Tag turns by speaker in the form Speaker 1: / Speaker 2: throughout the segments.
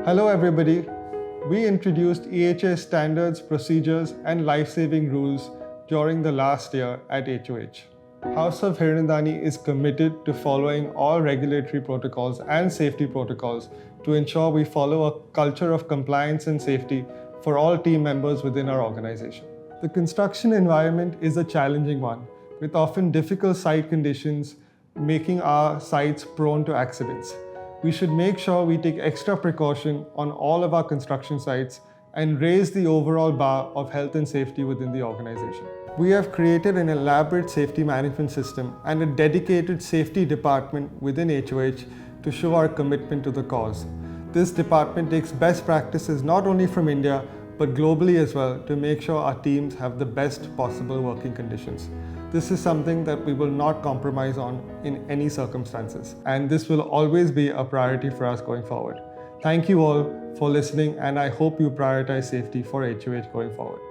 Speaker 1: Hello, everybody. We introduced EHS standards, procedures, and life-saving rules during the last year at HOH. House of Hiranandani is committed to following all regulatory protocols and safety protocols to ensure we follow a culture of compliance and safety for all team members within our organization. The construction environment is a challenging one, with often difficult site conditions making our sites prone to accidents. We should make sure we take extra precaution on all of our construction sites and raise the overall bar of health and safety within the organization. We have created an elaborate safety management system and a dedicated safety department within HOH to show our commitment to the cause. This department takes best practices not only from India, but globally as well to make sure our teams have the best possible working conditions. This is something that we will not compromise on in any circumstances, and this will always be a priority for us going forward. Thank you all for listening, and I hope you prioritize safety for HOH going forward.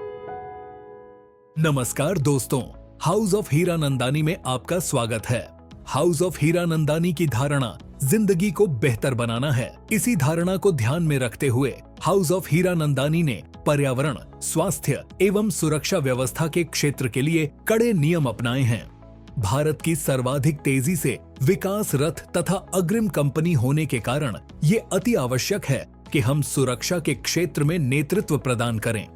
Speaker 2: नमस्कार दोस्तों, house of Hiranandani में आपका स्वागत है। House of Hiranandani की धारणा जिंदगी को बेहतर बनाना है। इसी धारणा को ध्यान में रखते हुए हाउस ऑफ हीरानंदानी ने पर्यावरण, स्वास्थ्य एवं सुरक्षा व्यवस्था के क्षेत्र के लिए कड़े नियम अपनाए हैं। भारत की सर्वाधिक तेजी से विकास रथ तथा अग्रिम कंपनी होने के कारण ये अति आवश्यक है कि हम सुरक्षा के क्षेत्र में नेतृत्व प्रदान करें।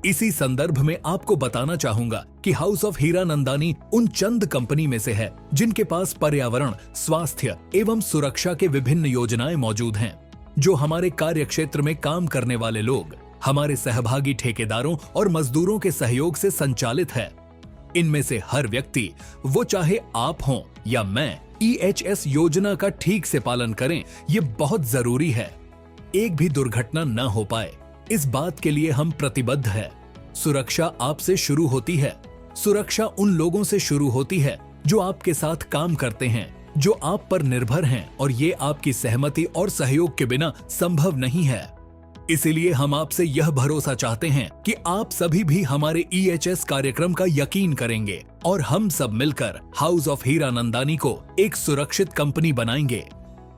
Speaker 2: इसी संदर्भ में आपको बताना चाहूंगा कि हाउस ऑफ हीरानंदानी उन चंद कंपनी में से है जिनके पास पर्यावरण, स्वास्थ्य एवं सुरक्षा के विभिन्न योजनाएं मौजूद हैं, जो हमारे कार्य क्षेत्र में काम करने वाले लोग, हमारे सहभागी ठेकेदारों और मजदूरों के सहयोग से संचालित है। इनमें से हर व्यक्ति, वो चाहे आप हों या मैं, EHS योजना का ठीक से पालन करें, ये बहुत जरूरी है। एक भी दुर्घटना न हो पाए, इस बात के लिए हम प्रतिबद्ध है। सुरक्षा आपसे शुरू होती है। सुरक्षा उन लोगों से शुरू होती है जो आपके साथ काम करते हैं, जो आप पर निर्भर हैं, और ये आपकी सहमति और सहयोग के बिना संभव नहीं है। इसीलिए हम आपसे यह भरोसा चाहते हैं कि आप सभी भी हमारे EHS कार्यक्रम का यकीन करेंगे और हम सब मिलकर हाउस ऑफ हीरानंदानी को एक सुरक्षित कंपनी बनाएंगे।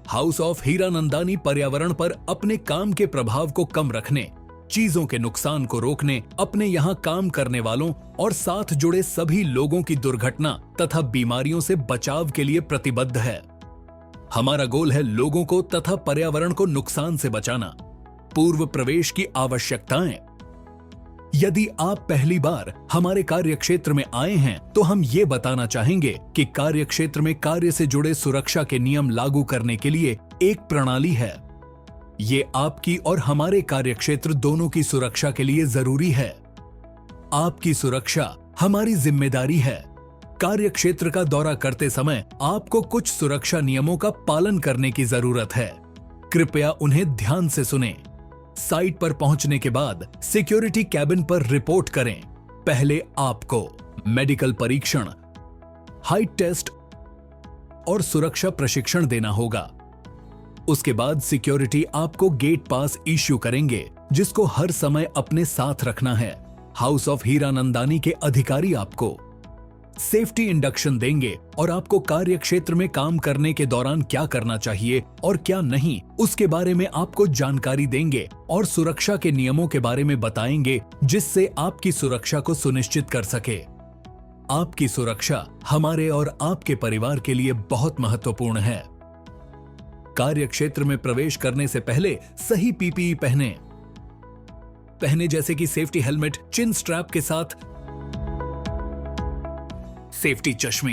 Speaker 2: हाउस ऑफ हीरानंदानी पर्यावरण पर अपने काम के प्रभाव को कम रखने, चीजों के नुकसान को रोकने, अपने यहाँ काम करने वालों और साथ जुड़े सभी लोगों की दुर्घटना तथा बीमारियों से बचाव के लिए प्रतिबद्ध है। हमारा गोल है लोगों को तथा पर्यावरण को नुकसान से बचाना। पूर्व प्रवेश की आवश्यकताएं। यदि आप पहली बार हमारे कार्य क्षेत्र में आए हैं तो हम ये बताना चाहेंगे कि कार्य क्षेत्र में कार्य से जुड़े सुरक्षा के नियम लागू करने के लिए एक प्रणाली है। ये आपकी और हमारे कार्य क्षेत्र दोनों की सुरक्षा के लिए जरूरी है। आपकी सुरक्षा हमारी जिम्मेदारी है। कार्य क्षेत्र का दौरा करते समय आपको कुछ सुरक्षा नियमों का पालन करने की जरूरत है। कृपया उन्हें ध्यान से सुनें। साइट पर पहुंचने के बाद सिक्योरिटी कैबिन पर रिपोर्ट करें। पहले आपको मेडिकल परीक्षण, हाइट टेस्ट और सुरक्षा प्रशिक्षण देना होगा। उसके बाद सिक्योरिटी आपको गेट पास इश्यू करेंगे, जिसको हर समय अपने साथ रखना है। हाउस ऑफ हीरानंदानी के अधिकारी आपको सेफ्टी इंडक्शन देंगे और आपको कार्य क्षेत्र में काम करने के दौरान क्या करना चाहिए और क्या नहीं, उसके बारे में आपको जानकारी देंगे और सुरक्षा के नियमों के बारे में बताएंगे, जिससे आपकी सुरक्षा को सुनिश्चित कर सके। आपकी सुरक्षा हमारे और आपके परिवार के लिए बहुत महत्वपूर्ण है। कार्य क्षेत्र में प्रवेश करने से पहले सही PPE पहने जैसे कि सेफ्टी हेलमेट, चिन स्ट्रैप के साथ सेफ्टी चश्मे,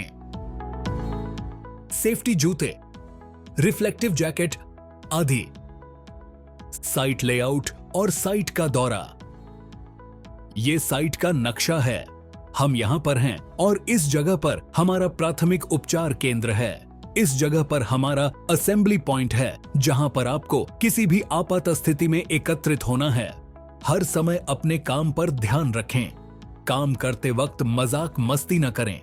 Speaker 2: सेफ्टी जूते, रिफ्लेक्टिव जैकेट आदि। साइट लेआउट और साइट का दौरा। यह साइट का नक्शा है। हम यहां पर हैं और इस जगह पर हमारा प्राथमिक उपचार केंद्र है। इस जगह पर हमारा असेंबली पॉइंट है, जहां पर आपको किसी भी आपात स्थिति में एकत्रित होना है। हर समय अपने काम पर ध्यान रखें। काम करते वक्त मजाक मस्ती न करें।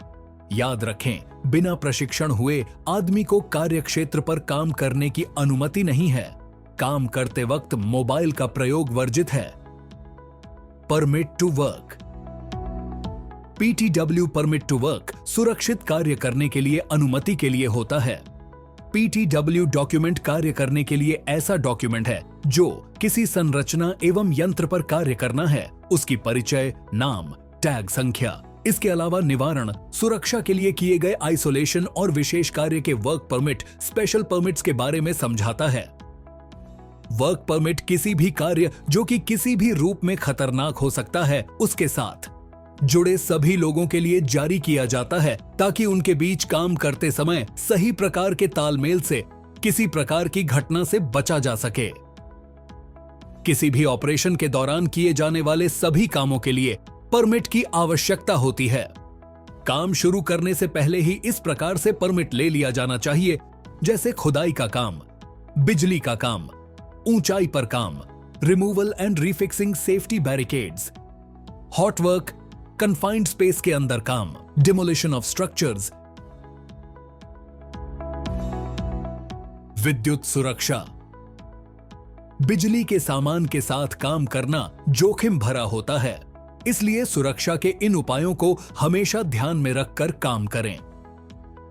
Speaker 2: याद रखें, बिना प्रशिक्षण हुए आदमी को कार्य क्षेत्र पर काम करने की अनुमति नहीं है। काम करते वक्त मोबाइल का प्रयोग वर्जित है। Permit to work. PTW permit to work सुरक्षित कार्य करने के लिए अनुमति के लिए होता है। PTW डॉक्यूमेंट कार्य करने के लिए ऐसा डॉक्यूमेंट है जो किसी संरचना एवं यंत्र पर कार्य करना है, उसकी परिचय, नाम, टैग संख्या, इसके अलावा निवारण, सुरक्षा के लिए किए गए आइसोलेशन और विशेष कार्य के वर्क परमिट, स्पेशल परमिट्स के बारे में समझाता है। वर्क परमिट किसी भी कार्य जो कि किसी भी रूप में खतरनाक हो सकता है, उसके साथ जुड़े सभी लोगों के लिए जारी किया जाता है ताकि उनके बीच काम करते समय सही प्रकार के तालमेल से किसी प्रकार की घटना से बचा जा सके। किसी भी ऑपरेशन के दौरान किए जाने वाले सभी कामों के लिए परमिट की आवश्यकता होती है। काम शुरू करने से पहले ही इस प्रकार से परमिट ले लिया जाना चाहिए, जैसे खुदाई का काम, बिजली का काम, ऊंचाई पर काम, removal and रीफिक्सिंग safety barricades, hot work, confined space के अंदर काम, डिमोलिशन ऑफ स्ट्रक्चर्स। विद्युत सुरक्षा। बिजली के सामान के साथ काम करना जोखिम भरा होता है, इसलिए सुरक्षा के इन उपायों को हमेशा ध्यान में रखकर काम करें।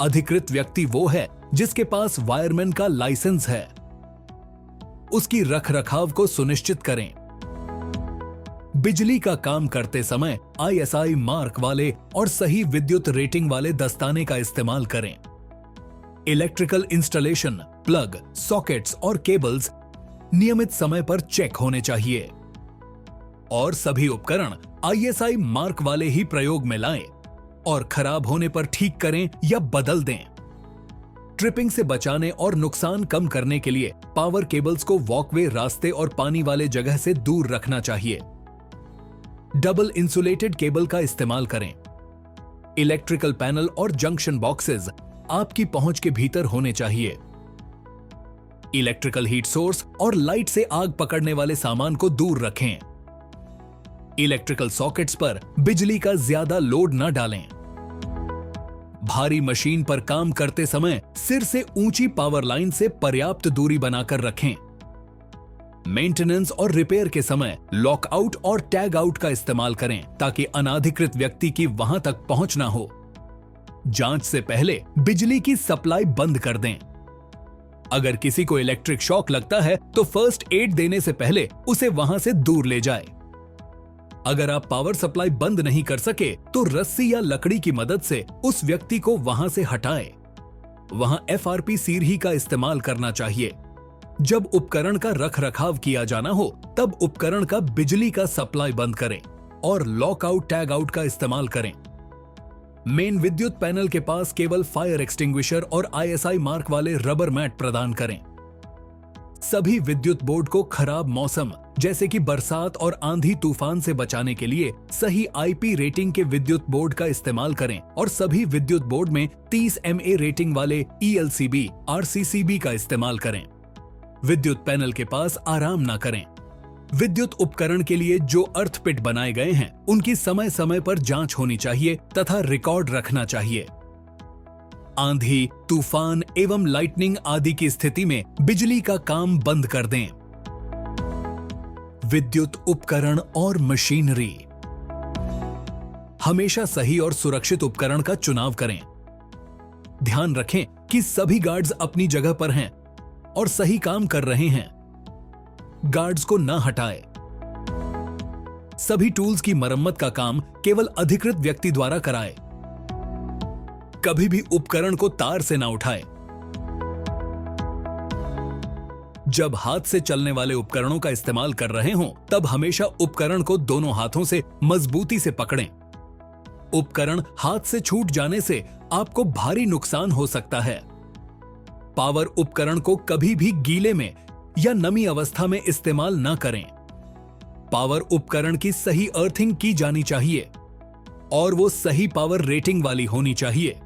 Speaker 2: अधिकृत व्यक्ति वो है जिसके पास वायरमैन का लाइसेंस है। उसकी रखरखाव को सुनिश्चित करें। बिजली का काम करते समय ISI मार्क वाले और सही विद्युत रेटिंग वाले दस्ताने का इस्तेमाल करें। इलेक्ट्रिकल इंस्टॉलेशन, प्लग, सॉकेट्स और केबल्स नियमित समय पर चेक होने चाहिए और सभी उपकरण ISI मार्क वाले ही प्रयोग में लाएं और खराब होने पर ठीक करें या बदल दें। ट्रिपिंग से बचाने और नुकसान कम करने के लिए पावर केबल्स को वॉकवे, रास्ते और पानी वाले जगह से दूर रखना चाहिए। डबल इंसुलेटेड केबल का इस्तेमाल करें। इलेक्ट्रिकल पैनल और जंक्शन बॉक्सेस आपकी पहुंच के भीतर होने चाहिए। इलेक्ट्रिकल हीट सोर्स और लाइट से आग पकड़ने वाले सामान को दूर रखें। इलेक्ट्रिकल सॉकेट्स पर बिजली का ज्यादा लोड न डालें। भारी मशीन पर काम करते समय सिर से ऊंची पावर लाइन से पर्याप्त दूरी बनाकर रखें। मेंटेनेंस और रिपेयर के समय लॉकआउट और टैग आउट का इस्तेमाल करें ताकि अनाधिकृत व्यक्ति की वहां तक पहुंच ना हो। जांच से पहले बिजली की सप्लाई बंद कर दें। अगर किसी को इलेक्ट्रिक शॉक लगता है तो फर्स्ट एड देने से पहले उसे वहां से दूर ले जाए। अगर आप पावर सप्लाई बंद नहीं कर सके तो रस्सी या लकड़ी की मदद से उस व्यक्ति को वहां से हटाएं। वहां FRP सीरही का इस्तेमाल करना चाहिए। जब उपकरण का रखरखाव किया जाना हो तब उपकरण का बिजली का सप्लाई बंद करें और लॉकआउट टैग आउट का इस्तेमाल करें। मेन विद्युत पैनल के पास केवल फायर एक्सटिंग्विशर और ISI मार्क वाले रबर मैट प्रदान करें। सभी विद्युत बोर्ड को खराब मौसम जैसे कि बरसात और आंधी तूफान से बचाने के लिए सही IP रेटिंग के विद्युत बोर्ड का इस्तेमाल करें और सभी विद्युत बोर्ड में 30 MA रेटिंग वाले ELCB, RCCB का इस्तेमाल करें। विद्युत पैनल के पास आराम ना करें। विद्युत उपकरण के लिए जो अर्थ पिट बनाए गए हैं उनकी समय समय पर जांच होनी चाहिए तथा रिकॉर्ड रखना चाहिए। आंधी, तूफान एवं लाइटनिंग आदि की स्थिति में बिजली का काम बंद कर दें। विद्युत उपकरण और मशीनरी। हमेशा सही और सुरक्षित उपकरण का चुनाव करें। ध्यान रखें कि सभी गार्ड्स अपनी जगह पर हैं और सही काम कर रहे हैं। गार्ड्स को न हटाएं। सभी टूल्स की मरम्मत का काम केवल अधिकृत व्यक्ति द्वारा कराएं। कभी भी उपकरण को तार से ना उठाएं। जब हाथ से चलने वाले उपकरणों का इस्तेमाल कर रहे हों, तब हमेशा उपकरण को दोनों हाथों से मजबूती से पकड़ें। उपकरण हाथ से छूट जाने से आपको भारी नुकसान हो सकता है। पावर उपकरण को कभी भी गीले में या नमी अवस्था में इस्तेमाल न करें। पावर उपकरण की सही अर्थिंग की जानी चाहिए और वो सही पावर रेटिंग वाली होनी चाहिए।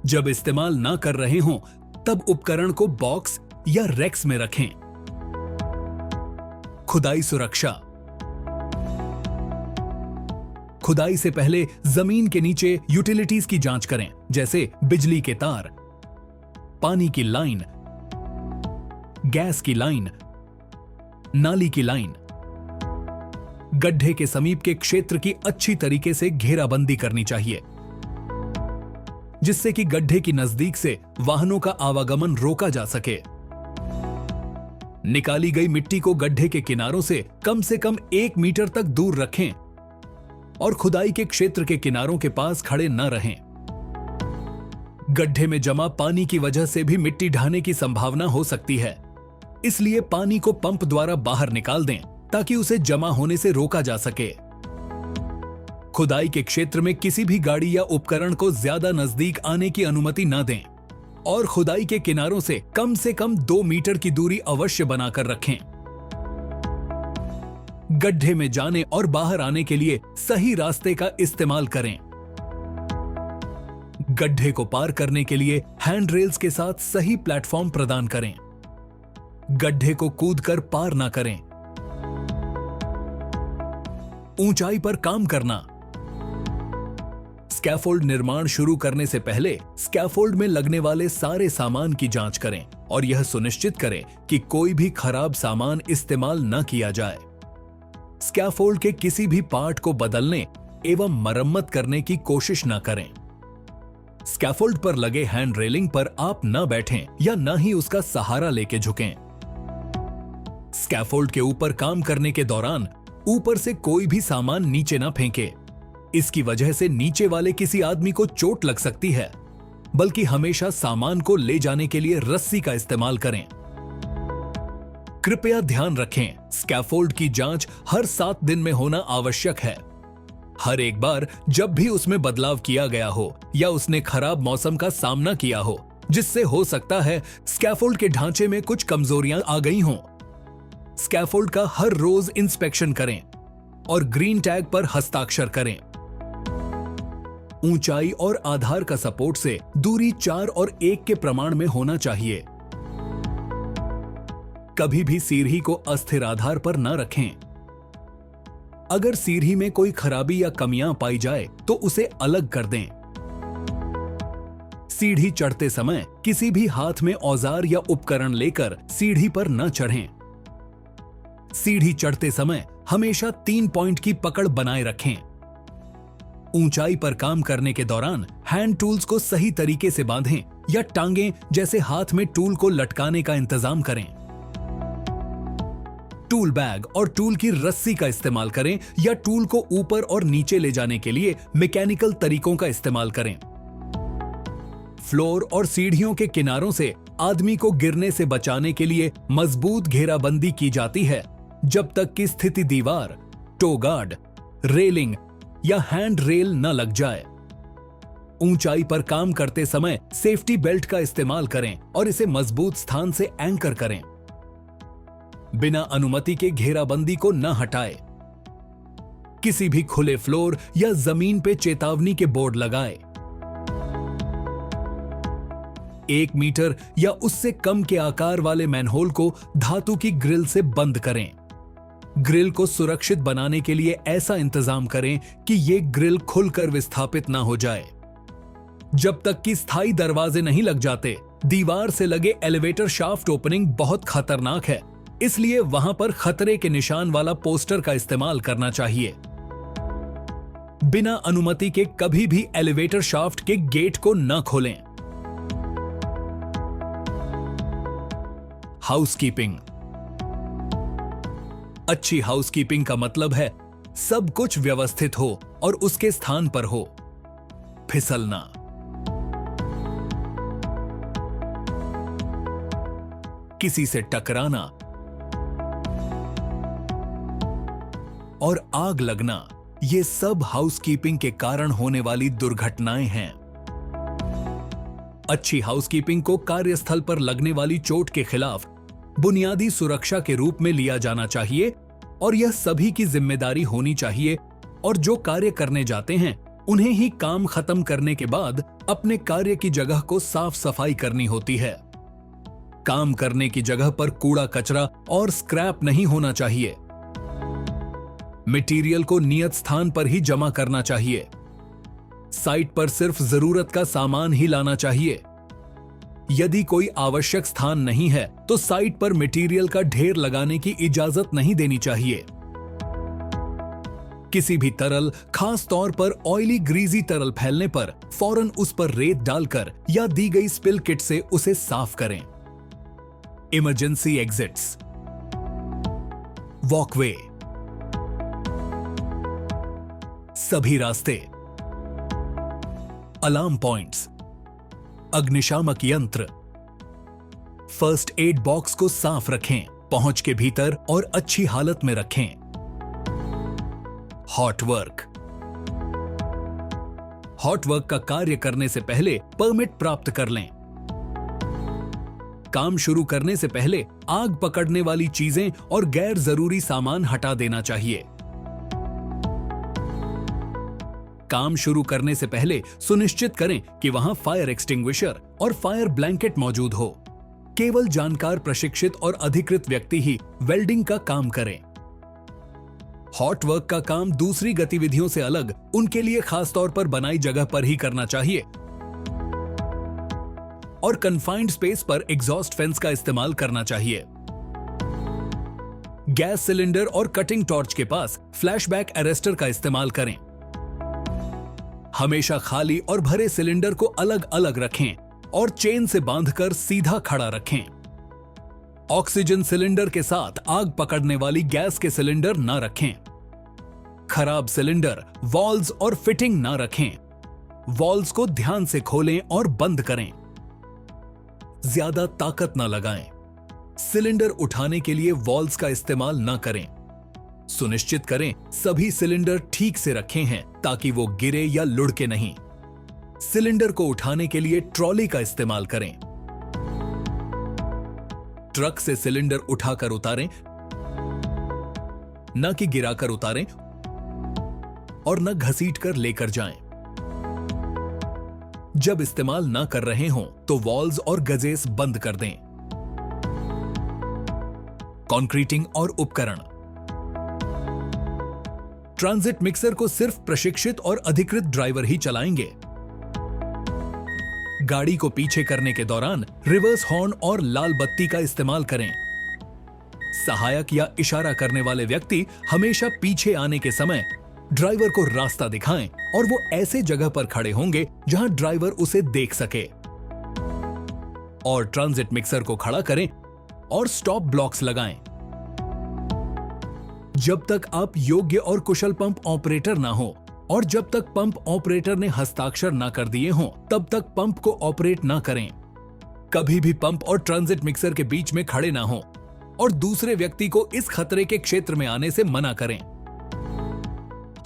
Speaker 2: जब इस्तेमाल ना कर रहे हों, तब उपकरण को बॉक्स या रैक्स में रखें। खुदाई सुरक्षा। खुदाई से पहले जमीन के नीचे यूटिलिटीज की जांच करें, जैसे बिजली के तार, पानी की लाइन, गैस की लाइन, नाली की लाइन। गड्ढे के समीप के क्षेत्र की अच्छी तरीके से घेराबंदी करनी चाहिए। जिससे कि गड्ढे की नजदीक से वाहनों का आवागमन रोका जा सके। निकाली गई मिट्टी को गड्ढे के किनारों से कम 1 मीटर तक दूर रखें और खुदाई के क्षेत्र के किनारों के पास खड़े न रहें। गड्ढे में जमा पानी की वजह से भी मिट्टी ढहने की संभावना हो सकती है, इसलिए पानी को पंप द्वारा बाहर निकाल दें ताकि उसे जमा होने से रोका जा सके। खुदाई के क्षेत्र में किसी भी गाड़ी या उपकरण को ज्यादा नजदीक आने की अनुमति न दें और खुदाई के किनारों से कम 2 मीटर की दूरी अवश्य बनाकर रखें। गड्ढे में जाने और बाहर आने के लिए सही रास्ते का इस्तेमाल करें। गड्ढे को पार करने के लिए हैंड रेल्स के साथ सही प्लेटफॉर्म प्रदान करें। गड्ढे को कूदकर पार ना करें। ऊंचाई पर काम करना। स्कैफोल्ड निर्माण शुरू करने से पहले स्कैफोल्ड में लगने वाले सारे सामान की जांच करें और यह सुनिश्चित करें कि कोई भी खराब सामान इस्तेमाल न किया जाए। स्कैफोल्ड के किसी भी पार्ट को बदलने एवं मरम्मत करने की कोशिश न करें। स्कैफोल्ड पर लगे हैंड रेलिंग पर आप न बैठें या न ही उसका सहारा लेके झुकें। स्कैफोल्ड के ऊपर काम करने के दौरान ऊपर से कोई भी सामान नीचे न फेंके। इसकी वजह से नीचे वाले किसी आदमी को चोट लग सकती है, बल्कि हमेशा सामान को ले जाने के लिए रस्सी का इस्तेमाल करें। कृपया ध्यान रखें, स्कैफोल्ड की जांच हर 7 दिन में होना आवश्यक है। हर एक बार जब भी उसमें बदलाव किया गया हो या उसने खराब मौसम का सामना किया हो, जिससे हो सकता है स्कैफोल्ड के ढांचे में कुछ कमजोरियां आ गई हों। स्कैफोल्ड का हर रोज इंस्पेक्शन करें और ग्रीन टैग पर हस्ताक्षर करें। ऊंचाई और आधार का सपोर्ट से दूरी 4 और 1 के प्रमाण में होना चाहिए। कभी भी सीढ़ी को अस्थिर आधार पर न रखें। अगर सीढ़ी में कोई खराबी या कमियां पाई जाए तो उसे अलग कर दें। सीढ़ी चढ़ते समय किसी भी हाथ में औजार या उपकरण लेकर सीढ़ी पर न चढ़ें। सीढ़ी चढ़ते समय हमेशा 3 पॉइंट की पकड़ बनाए रखें। ऊंचाई पर काम करने के दौरान हैंड टूल्स को सही तरीके से बांधें या टांगें, जैसे हाथ में टूल को लटकाने का इंतजाम करें। टूल बैग और टूल की रस्सी का इस्तेमाल करें या टूल को ऊपर और नीचे ले जाने के लिए मैकेनिकल तरीकों का इस्तेमाल करें। फ्लोर और सीढ़ियों के किनारों से आदमी को गिरने से बचाने के लिए मजबूत घेराबंदी की जाती है, जब तक कि स्थिति दीवार, टो गार्ड, रेलिंग या हैंड रेल न लग जाए। ऊंचाई पर काम करते समय सेफ्टी बेल्ट का इस्तेमाल करें और इसे मजबूत स्थान से एंकर करें। बिना अनुमति के घेराबंदी को न हटाएं। किसी भी खुले फ्लोर या जमीन पे चेतावनी के बोर्ड लगाएं। 1 मीटर या उससे कम के आकार वाले मैनहोल को धातु की ग्रिल से बंद करें। ग्रिल को सुरक्षित बनाने के लिए ऐसा इंतजाम करें कि ये ग्रिल खुलकर विस्थापित ना हो जाए। जब तक कि स्थायी दरवाजे नहीं लग जाते, दीवार से लगे एलिवेटर शाफ्ट ओपनिंग बहुत खतरनाक है, इसलिए वहां पर खतरे के निशान वाला पोस्टर का इस्तेमाल करना चाहिए। बिना अनुमति के कभी भी एलिवेटर शाफ्ट के गेट को न खोलें। हाउसकीपिंग। अच्छी हाउसकीपिंग का मतलब है सब कुछ व्यवस्थित हो और उसके स्थान पर हो। फिसलना, किसी से टकराना और आग लगना, ये सब हाउसकीपिंग के कारण होने वाली दुर्घटनाएं हैं। अच्छी हाउसकीपिंग को कार्यस्थल पर लगने वाली चोट के खिलाफ बुनियादी सुरक्षा के रूप में लिया जाना चाहिए और यह सभी की जिम्मेदारी होनी चाहिए, और जो कार्य करने जाते हैं उन्हें ही काम खत्म करने के बाद अपने कार्य की जगह को साफ सफाई करनी होती है। काम करने की जगह पर कूड़ा कचरा और स्क्रैप नहीं होना चाहिए। मटेरियल को नियत स्थान पर ही जमा करना चाहिए। साइट पर सिर्फ जरूरत का सामान ही लाना चाहिए। यदि कोई आवश्यक स्थान नहीं है तो साइट पर मटेरियल का ढेर लगाने की इजाजत नहीं देनी चाहिए। किसी भी तरल, खास तौर पर ऑयली ग्रीजी तरल फैलने पर फौरन उस पर रेत डालकर या दी गई स्पिल किट से उसे साफ करें। इमरजेंसी एग्जिट्स, वॉकवे, सभी रास्ते, अलार्म पॉइंट्स, अग्निशामक यंत्र, फर्स्ट एड बॉक्स को साफ रखें, पहुंच के भीतर और अच्छी हालत में रखें। हॉट वर्क का कार्य करने से पहले परमिट प्राप्त कर लें। काम शुरू करने से पहले आग पकड़ने वाली चीजें और गैर जरूरी सामान हटा देना चाहिए। काम शुरू करने से पहले सुनिश्चित करें कि वहां फायर एक्सटिंग्विशर और फायर ब्लैंकेट मौजूद हो। केवल जानकार, प्रशिक्षित और अधिकृत व्यक्ति ही वेल्डिंग का काम करें। हॉट वर्क का काम दूसरी गतिविधियों से अलग उनके लिए खास तौर पर बनाई जगह पर ही करना चाहिए और कन्फाइंड स्पेस पर एग्जॉस्ट फैंस का इस्तेमाल करना चाहिए। गैस सिलेंडर और कटिंग टॉर्च के पास फ्लैशबैक अरेस्टर का इस्तेमाल करें। हमेशा खाली और भरे सिलेंडर को अलग अलग रखें और चेन से बांधकर सीधा खड़ा रखें। ऑक्सीजन सिलेंडर के साथ आग पकड़ने वाली गैस के सिलेंडर न रखें। खराब सिलेंडर, वॉल्व्स और फिटिंग न रखें। वॉल्व्स को ध्यान से खोलें और बंद करें। ज्यादा ताकत न लगाएं। सिलेंडर उठाने के लिए वॉल्व्स का इस्तेमाल न करें। सुनिश्चित करें सभी सिलेंडर ठीक से रखे हैं ताकि वो गिरे या लुढ़के नहीं। सिलेंडर को उठाने के लिए ट्रॉली का इस्तेमाल करें। ट्रक से सिलेंडर उठाकर उतारें, न कि गिराकर उतारें और न घसीटकर लेकर जाएं। जब इस्तेमाल न कर रहे हों तो वॉल्व्स और गजेस बंद कर दें। कॉन्क्रीटिंग और उपकरण। ट्रांजिट मिक्सर को सिर्फ प्रशिक्षित और अधिकृत ड्राइवर ही चलाएंगे। गाड़ी को पीछे करने के दौरान रिवर्स हॉर्न और लाल बत्ती का इस्तेमाल करें। सहायक या इशारा करने वाले व्यक्ति हमेशा पीछे आने के समय ड्राइवर को रास्ता दिखाएं और वो ऐसे जगह पर खड़े होंगे जहां ड्राइवर उसे देख सके। और ट्रांजिट मिक्सर को खड़ा करें और स्टॉप ब्लॉक्स लगाएं। जब तक आप योग्य और कुशल पंप ऑपरेटर ना हो और जब तक पंप ऑपरेटर ने हस्ताक्षर ना कर दिए हों, तब तक पंप को ऑपरेट ना करें। कभी भी पंप और ट्रांजिट मिक्सर के बीच में खड़े ना हो और दूसरे व्यक्ति को इस खतरे के क्षेत्र में आने से मना करें।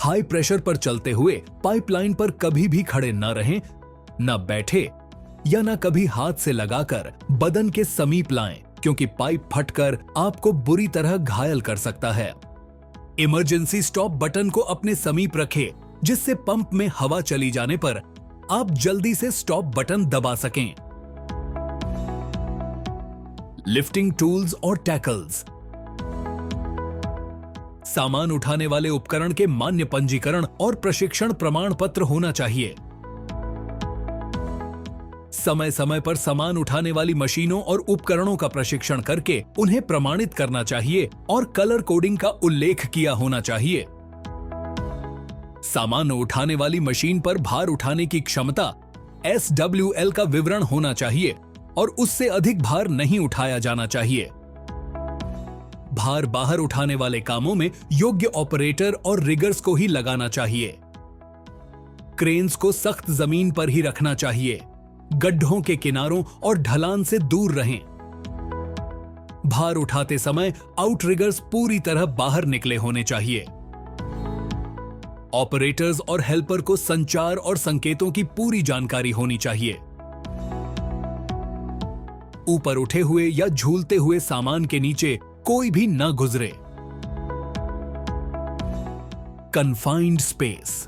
Speaker 2: हाई प्रेशर पर चलते हुए पाइपलाइन पर कभी भी खड़े न रहें, न बैठे या न कभी हाथ से लगाकर बदन के समीप लाएं, क्योंकि पाइप फटकर आपको बुरी तरह घायल कर सकता है। इमरजेंसी स्टॉप बटन को अपने समीप रखें, जिससे पंप में हवा चली जाने पर आप जल्दी से स्टॉप बटन दबा सकें। लिफ्टिंग टूल्स और टैकल्स। सामान उठाने वाले उपकरण के मान्य पंजीकरण और प्रशिक्षण प्रमाण पत्र होना चाहिए। समय समय पर सामान उठाने वाली मशीनों और उपकरणों का प्रशिक्षण करके उन्हें प्रमाणित करना चाहिए और कलर कोडिंग का उल्लेख किया होना चाहिए। सामान उठाने वाली मशीन पर भार उठाने की क्षमता SWL का विवरण होना चाहिए और उससे अधिक भार नहीं उठाया जाना चाहिए। भार बाहर उठाने वाले कामों में योग्य ऑपरेटर और रिगर्स को ही लगाना चाहिए। क्रेन्स को सख्त जमीन पर ही रखना चाहिए। गड्ढों के किनारों और ढलान से दूर रहें। भार उठाते समय आउटरिगर्स पूरी तरह बाहर निकले होने चाहिए। ऑपरेटर्स और हेल्पर को संचार और संकेतों की पूरी जानकारी होनी चाहिए। ऊपर उठे हुए या झूलते हुए सामान के नीचे कोई भी न गुजरे। Confined space.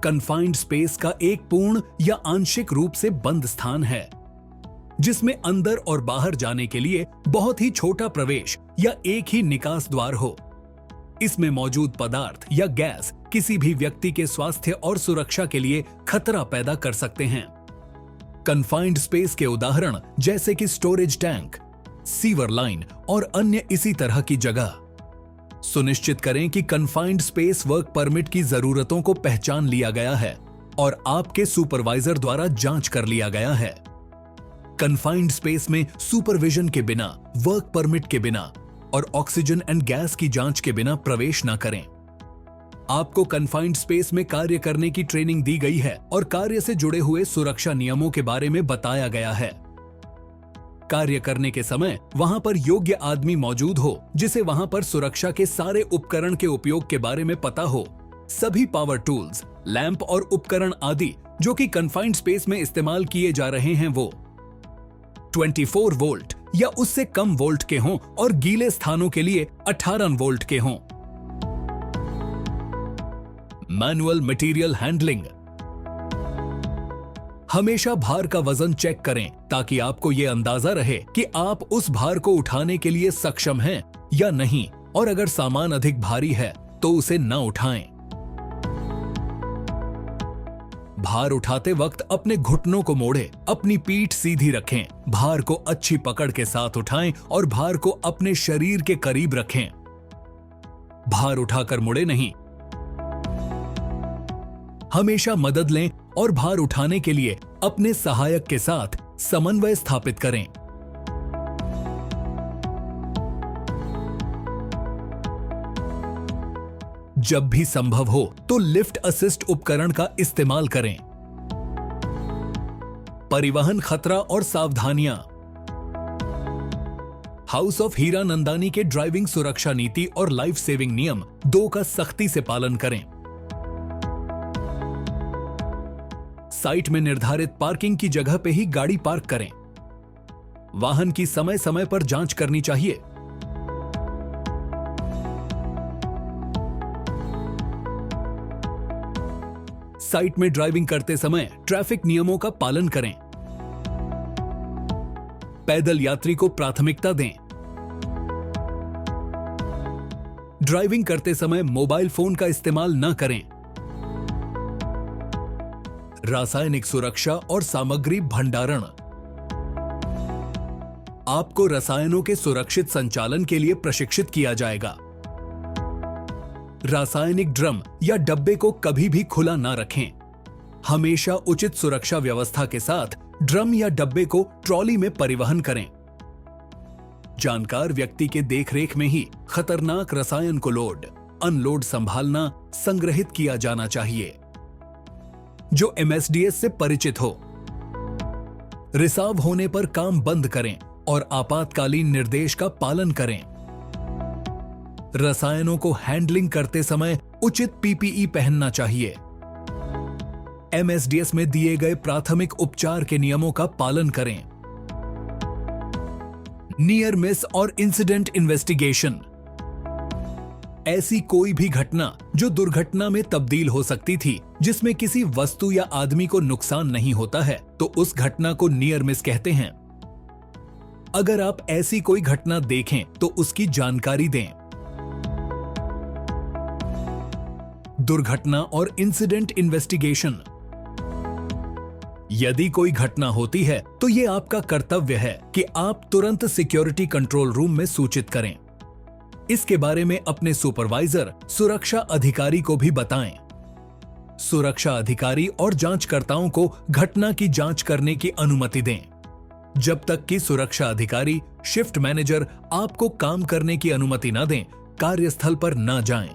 Speaker 2: कन्फाइंड स्पेस का एक पूर्ण या आंशिक रूप से बंद स्थान है, जिसमें अंदर और बाहर जाने के लिए बहुत ही छोटा प्रवेश या एक ही निकास द्वार हो। इसमें मौजूद पदार्थ या गैस किसी भी व्यक्ति के स्वास्थ्य और सुरक्षा के लिए खतरा पैदा कर सकते हैं। कन्फाइंड स्पेस के उदाहरण जैसे कि स्टोरेज टैंक, सीवर लाइन और अन्य इसी तरह की जगह। सुनिश्चित करें कि कन्फाइंड स्पेस वर्क परमिट की जरूरतों को पहचान लिया गया है और आपके सुपरवाइजर द्वारा जांच कर लिया गया है। कन्फाइंड स्पेस में सुपरविजन के बिना, वर्क परमिट के बिना और ऑक्सीजन एंड गैस की जांच के बिना प्रवेश न करें। आपको कन्फाइंड स्पेस में कार्य करने की ट्रेनिंग दी गई है और कार्य से जुड़े हुए सुरक्षा नियमों के बारे में बताया गया है। कार्य करने के समय वहां पर योग्य आदमी मौजूद हो जिसे वहां पर सुरक्षा के सारे उपकरण के उपयोग के बारे में पता हो। सभी पावर टूल्स, लैंप और उपकरण आदि जो कि कन्फाइंड स्पेस में इस्तेमाल किए जा रहे हैं वो 24 वोल्ट या उससे कम वोल्ट के हों और गीले स्थानों के लिए 18 वोल्ट के हों। Manual material handling. हमेशा भार का वजन चेक करें ताकि आपको यह अंदाजा रहे कि आप उस भार को उठाने के लिए सक्षम हैं या नहीं, और अगर सामान अधिक भारी है तो उसे न उठाएं। भार उठाते वक्त अपने घुटनों को मोड़े, अपनी पीठ सीधी रखें, भार को अच्छी पकड़ के साथ उठाएं और भार को अपने शरीर के करीब रखें। भार उठाकर मुड़े नहीं। हमेशा मदद लें और भार उठाने के लिए अपने सहायक के साथ समन्वय स्थापित करें। जब भी संभव हो तो लिफ्ट असिस्ट उपकरण का इस्तेमाल करें। परिवहन खतरा और सावधानियां। हाउस ऑफ हीरानंदानी के ड्राइविंग सुरक्षा नीति और लाइफ सेविंग नियम 2 का सख्ती से पालन करें। साइट में निर्धारित पार्किंग की जगह पे ही गाड़ी पार्क करें। वाहन की समय समय पर जांच करनी चाहिए। साइट में ड्राइविंग करते समय ट्रैफिक नियमों का पालन करें। पैदल यात्री को प्राथमिकता दें। ड्राइविंग करते समय मोबाइल फोन का इस्तेमाल न करें। रासायनिक सुरक्षा और सामग्री भंडारण। आपको रसायनों के सुरक्षित संचालन के लिए प्रशिक्षित किया जाएगा। रासायनिक ड्रम या डब्बे को कभी भी खुला ना रखें। हमेशा उचित सुरक्षा व्यवस्था के साथ ड्रम या डब्बे को ट्रॉली में परिवहन करें। जानकार व्यक्ति के देखरेख में ही खतरनाक रसायन को लोड, अनलोड संभालना, संग्रहित किया जाना चाहिए, जो MSDS से परिचित हो। रिसाव होने पर काम बंद करें और आपातकालीन निर्देश का पालन करें। रसायनों को हैंडलिंग करते समय उचित PPE पहनना चाहिए। MSDS में दिए गए प्राथमिक उपचार के नियमों का पालन करें। नियर मिस और इंसिडेंट इन्वेस्टिगेशन। ऐसी कोई भी घटना जो दुर्घटना में तब्दील हो सकती थी, जिसमें किसी वस्तु या आदमी को नुकसान नहीं होता है, तो उस घटना को नियर मिस कहते हैं। अगर आप ऐसी कोई घटना देखें तो उसकी जानकारी दें। दुर्घटना और इंसिडेंट इन्वेस्टिगेशन। यदि कोई घटना होती है तो यह आपका कर्तव्य है कि आप तुरंत सिक्योरिटी कंट्रोल रूम में सूचित करें। इसके बारे में अपने सुपरवाइजर, सुरक्षा अधिकारी को भी बताएं। सुरक्षा अधिकारी और जांचकर्ताओं को घटना की जांच करने की अनुमति दें, जब तक कि सुरक्षा अधिकारी, शिफ्ट मैनेजर आपको काम करने की अनुमति न दें, कार्यस्थल पर न जाएं।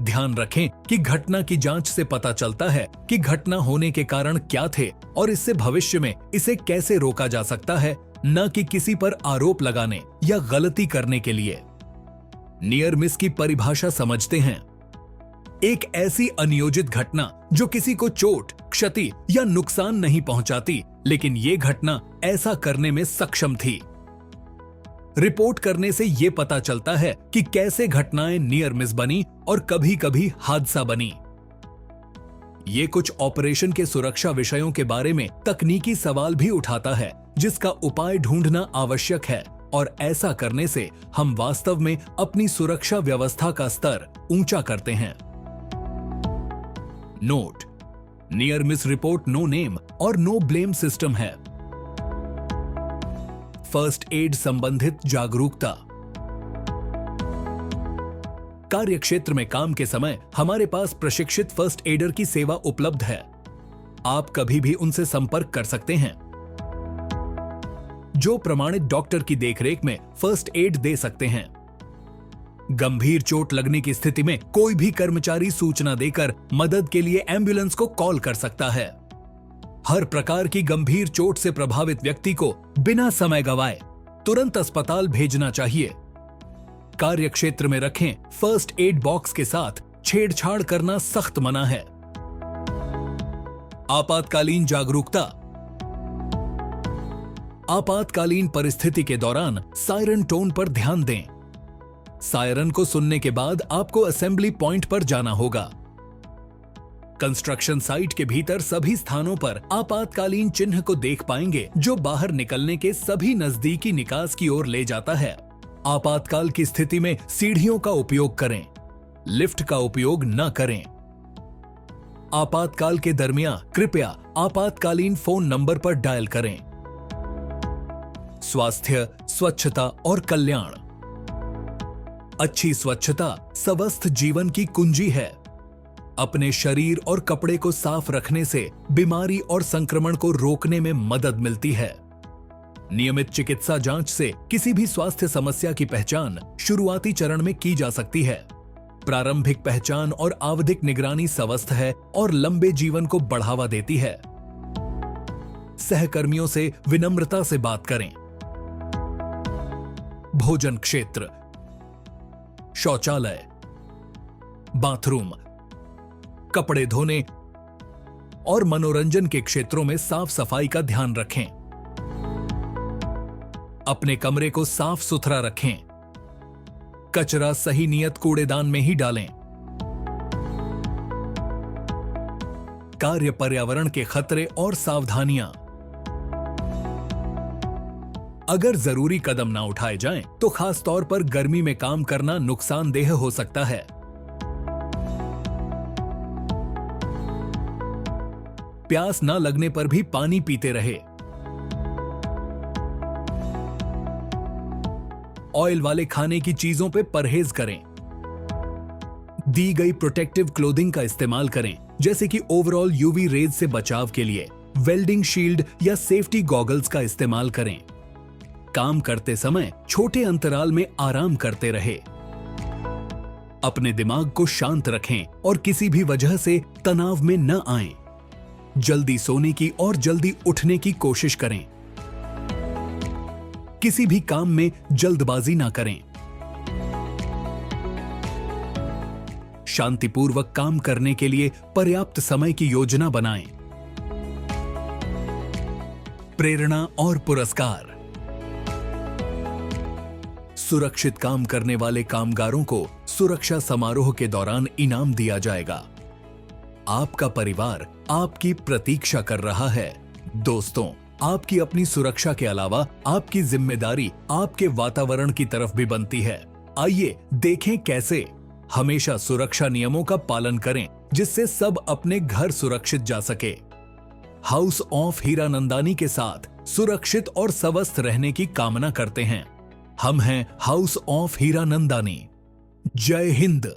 Speaker 2: ध्यान रखें कि घटना की जांच से पता चलता है कि घटना होने के कारण क्या थे और इससे भविष्य में इसे कैसे रोका जा सकता है, न कि किसी पर आरोप लगाने या गलती करने के लिए। नियर मिस की परिभाषा समझते हैं। एक ऐसी अनियोजित घटना जो किसी को चोट, क्षति या नुकसान नहीं पहुंचाती, लेकिन ये घटना ऐसा करने में सक्षम थी। रिपोर्ट करने से यह पता चलता है कि कैसे घटनाएं नियर मिस बनी और कभी कभी हादसा बनी। ये कुछ ऑपरेशन के सुरक्षा विषयों के बारे में तकनीकी सवाल भी उठाता है, जिसका उपाय ढूंढना आवश्यक है, और ऐसा करने से हम वास्तव में अपनी सुरक्षा व्यवस्था का स्तर ऊंचा करते हैं। Note: near miss report no name और नो ब्लेम सिस्टम है। फर्स्ट एड संबंधित जागरूकता। कार्य क्षेत्र में काम के समय हमारे पास प्रशिक्षित फर्स्ट एडर की सेवा उपलब्ध है। आप कभी भी उनसे संपर्क कर सकते हैं, जो प्रमाणित डॉक्टर की देखरेख में फर्स्ट एड दे सकते हैं। गंभीर चोट लगने की स्थिति में कोई भी कर्मचारी सूचना देकर मदद के लिए एम्बुलेंस को कॉल कर सकता है। हर प्रकार की गंभीर चोट से प्रभावित व्यक्ति को बिना समय गवाए तुरंत अस्पताल भेजना चाहिए। कार्य क्षेत्र में रखें फर्स्ट एड बॉक्स के साथ छेड़छाड़ करना सख्त मना है। आपातकालीन जागरूकता। आपातकालीन परिस्थिति के दौरान सायरन टोन पर ध्यान दें। सायरन को सुनने के बाद आपको असेंबली पॉइंट पर जाना होगा। कंस्ट्रक्शन साइट के भीतर सभी स्थानों पर आपातकालीन चिन्ह को देख पाएंगे, जो बाहर निकलने के सभी नजदीकी निकास की ओर ले जाता है। आपातकाल की स्थिति में सीढ़ियों का उपयोग करें, लिफ्ट का उपयोग न करें। आपातकाल के दरमियान कृपया आपातकालीन फोन नंबर पर डायल करें। स्वास्थ्य, स्वच्छता और कल्याण। अच्छी स्वच्छता स्वस्थ जीवन की कुंजी है। अपने शरीर और कपड़े को साफ रखने से बीमारी और संक्रमण को रोकने में मदद मिलती है। नियमित चिकित्सा जांच से किसी भी स्वास्थ्य समस्या की पहचान शुरुआती चरण में की जा सकती है। प्रारंभिक पहचान और आवधिक निगरानी स्वस्थ है और लंबे जीवन को बढ़ावा देती है। सहकर्मियों से विनम्रता से बात करें। भोजन क्षेत्र, शौचालय, बाथरूम, कपड़े धोने और मनोरंजन के क्षेत्रों में साफ सफाई का ध्यान रखें। अपने कमरे को साफ सुथरा रखें। कचरा सही नियत कूड़ेदान में ही डालें। कार्य पर्यावरण के खतरे और सावधानियां। अगर जरूरी कदम ना उठाए जाएं, तो खास तौर पर गर्मी में काम करना नुकसानदेह हो सकता है। प्यास न लगने पर भी पानी पीते रहे। ऑयल वाले खाने की चीजों पे परहेज करें। दी गई प्रोटेक्टिव क्लोथिंग का इस्तेमाल करें, जैसे कि ओवरऑल यूवी रेज से बचाव के लिए वेल्डिंग शील्ड या सेफ्टी गॉगल्स का इस्तेमाल करें। काम करते समय छोटे अंतराल में आराम करते रहे। अपने दिमाग को शांत रखें और किसी भी वजह से तनाव में न आएं। जल्दी सोने की और जल्दी उठने की कोशिश करें। किसी भी काम में जल्दबाजी ना करें। शांतिपूर्वक काम करने के लिए पर्याप्त समय की योजना बनाएं। प्रेरणा और पुरस्कार। सुरक्षित काम करने वाले कामगारों को सुरक्षा समारोह के दौरान इनाम दिया जाएगा। आपका परिवार आपकी प्रतीक्षा कर रहा है। दोस्तों, आपकी अपनी सुरक्षा के अलावा आपकी जिम्मेदारी आपके वातावरण की तरफ भी बनती है। आइए देखें कैसे। हमेशा सुरक्षा नियमों का पालन करें, जिससे सब अपने घर सुरक्षित जा सके। हाउस ऑफ हीरानंदानी के साथ सुरक्षित और स्वस्थ रहने की कामना करते हैं। हम हैं हाउस ऑफ हीरानंदानी। जय हिंद।